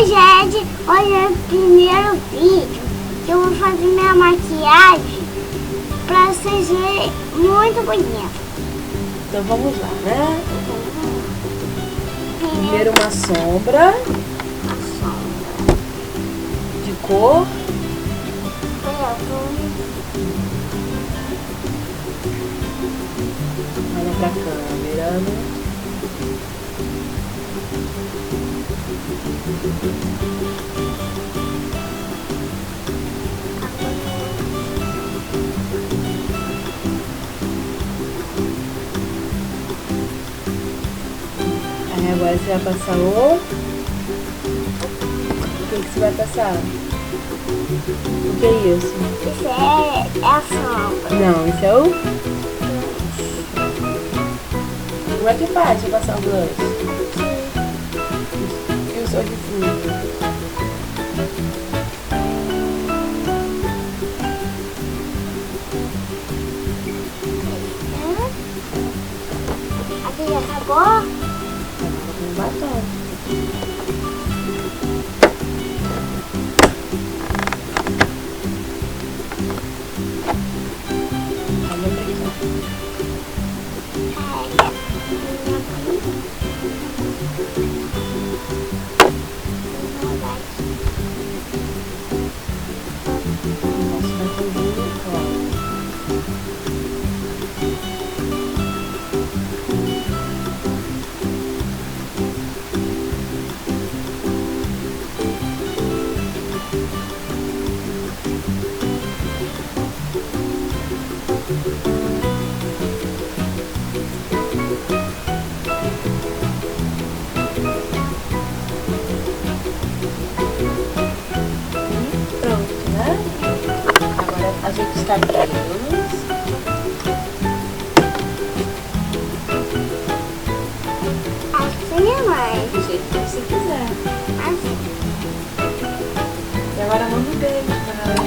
Hoje é o primeiro vídeo que eu vou fazer minha maquiagem pra vocês verem muito bonito. Então vamos lá, né? Primeiro uma sombra de cor. Olha pra câmera, né? Aí agora você vai passar o que você vai passar? O que é isso? Isso é a sombra. Não, isso é o... Como é que faz pra passar o blush? E o seu difuso? Aqui já acabou? Com batom. Ajeita os cabelos. Assim, mãe? Do jeito que você quiser. Assim. E agora manda um beijo pra ela.